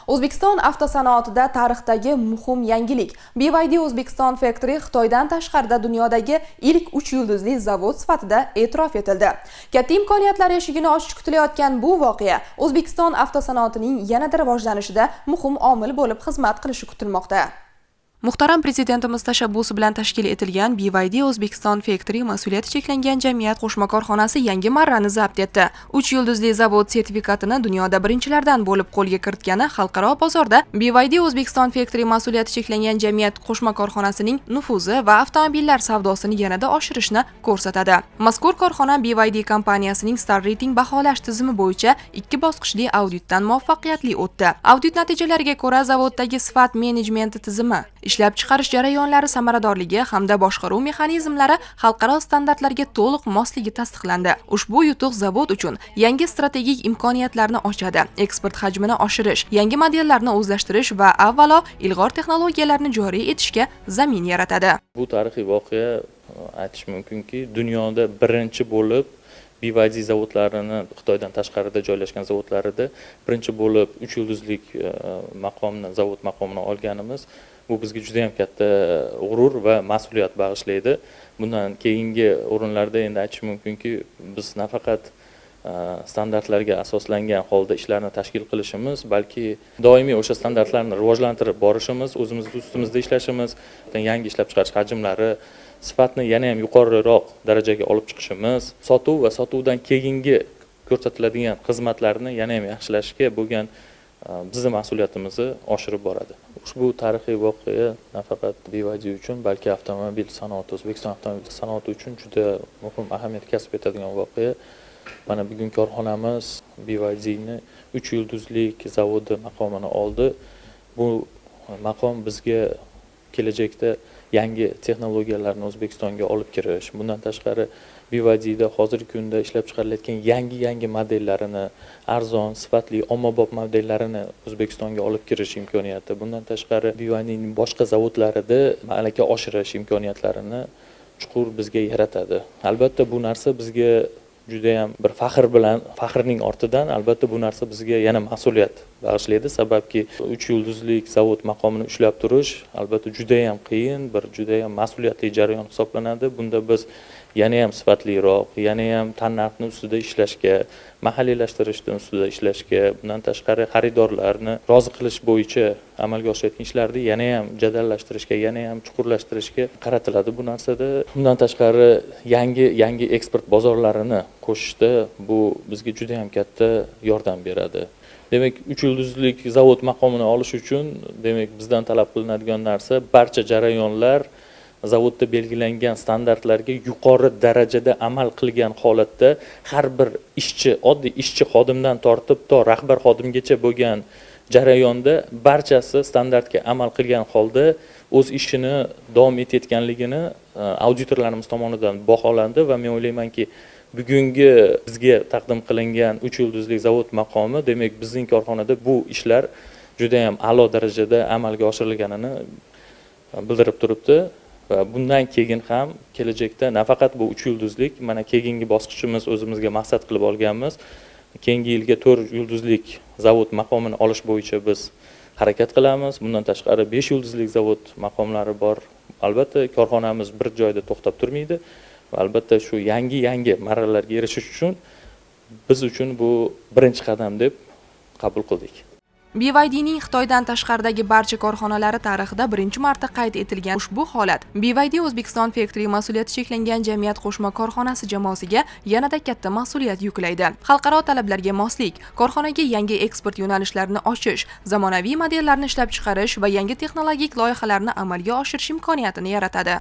O'zbekiston avtosanoatida tarixdagi muhim yangilik. BYD Uzbekistan Factory Xitoydan tashqarida dunyodagi ilk 3 yulduzli zavod sifatida e'tirof etildi. Katta imkoniyatlar eshigini ochish kutilayotgan bu voqea O'zbekiston avtosanoatining yanada rivojlanishida muhim omil bo'lib xizmat qilishi kutilmoqda. Muhtaram Prezidentimiz tashabbusi bilan tashkil etilgan BYD Uzbekistan Factory mas'uliyati cheklangan jamiyat qo'shma korxonasi yangi marrani zabt etdi. 3 yulduzli zavod sertifikatini dunyoda birinchilardan bo'lib qo'lga kiritgani xalqaro bozorda BYD Uzbekistan Factory mas'uliyati cheklangan jamiyat qo'shma korxonasining nufuzi va avtomobillar savdosini yanada oshirishni ko'rsatadi. Mazkur korxona BYD kompaniyasining Star Rating baholash tizimi bo'yicha 2 bosqichli auditdan muvaffaqiyatli o'tdi. Audit natijalariga ko'ra zavoddagi sifat menejmenti tizimi, ishlab chiqarish jarayonlari samaradorligi hamda boshqaruv mexanizmlari xalqaro standartlarga to'liq mosligi tasdiqlandi. Ushbu yutuq zavod uchun yangi strategik imkoniyatlarni ochadi, eksport hajmini oshirish, yangi modellarni o'zlashtirish va avvalo ilg'or texnologiyalarni joriy etishga zamin yaratadi. Bu tarixiy voqea aytish mumkinki, dunyoda birinchi bo'lib BYD zavodlarini Xitoydan tashqarida joylashgan zavodlarida birinchi bo'lib 3 yulduzlik zavod maqomini olganimiz bu bizga juda ham katta g'urur va mas'uliyat bag'ishlaydi. Bundan keyingi o'rinlarda endi aytish mumkinki, biz nafaqat standartlarga asoslangan holda ishlarni tashkil qilishimiz, balki doimiy o'sha standartlarni rivojlantirib borishimiz, o'zimiz ustimizda ishlashimiz, yangi ishlab chiqarish hajmlari, sifatni yana ham yuqoriroq darajaga olib chiqishimiz, sotuv va sotuvdan keyingi ko'rsatiladigan xizmatlarni yana ham yaxshilashga bo'lgan bizning mas'uliyatimizni oshirib boradi. Ushbu tarixiy voqea nafaqat BYD uchun, balki avtomobil sanoati, O'zbekiston avtomobil sanoati uchun juda muhim ahamiyat kasb etadigan voqea. Mana bugun korxonamiz BYDni 3 yulduzlik zavodi maqomini oldi. Bu maqom bizga kelajakda yangi texnologiyalarni O'zbekistonga olib kirish, bundan tashqari BYDda hozirgi kunda ishlab chiqarilayotgan yangi modellarini, arzon, sifatli, ommabop modellarini O'zbekistonga olib kirish imkoniyati, bundan tashqari BYDning boshqa zavodlarida malaka oshirish imkoniyatlarini chuqur bizga yaratadi. Albatta bu narsa bizga juda ham bir faxrning ortidan albatta bu narsa bizga yana mas'uliyat bag'ishlaydi, sababki 3 yulduzlik zavod maqomini ushlab turish albatta juda ham qiyin, juda ham mas'uliyatli jarayon hisoblanadi. Bunda biz yana ham sifatliroq, yana ham tannarxni ustida ishlashga, mahalliylashtirishning ustida ishlashga, bundan tashqari xaridorlarni rozi qilish bo'yicha amalga oshirayotgan ishlarni yana ham jadallashtirishga, yana ham chuqurlashtirishga qaratiladi bu narsada. Bundan tashqari yangi eksport bozorlarini qo'shishda bu bizga juda ham katta yordam beradi. Demak, 3 yulduzlik zavod maqomini olish uchun, demak, bizdan talab qilinadigan narsa barcha jarayonlar zavodda belgilangan standartlarga yuqori darajada amal qilgan holatda har bir ishchi, oddiy ishchi xodimdan tortib to rahbar xodimgacha bo'lgan jarayonda barchasi standartga amal qilgan holda o'z ishini davom etayotganligini auditorlarimiz tomonidan baholandi va men o'ylaymanki, bugungi bizga taqdim qilingan 3 yulduzli zavod maqomi, demak, bizning korxonada bu ishlar juda ham a'lo darajada amalga oshirilganini bildirib turibdi. Va bundan keyin ham kelajakda nafaqat bu 3 yulduzlik, mana keyingi bosqichimiz o'zimizga maqsad qilib olganmiz. Keyingi yilga 4 yulduzlik zavod maqomini olish bo'yicha biz harakat qilamiz. Bundan tashqari 5 yulduzlik zavod maqomlari bor. Albatta korxonamiz bir joyda to'xtab turmaydi. Va albatta shu yangi marralarga erishish uchun biz uchun bu birinchi qadam deb qabul qildik. BYDning Xitoydan tashqaridagi barcha korxonalari tarixida birinchi marta qayd etilgan ushbu holat BYD Uzbekistan Factory mas'uliyati cheklangan jamiyat qo'shma korxonasi jamoasiga yanada katta mas'uliyat yuklaydi. Xalqaro talablarga moslik, korxonaga yangi eksport yo'nalishlarini ochish, zamonaviy modellarni ishlab chiqarish va yangi texnologik loyihalarni amalga oshirish imkoniyatini yaratadi.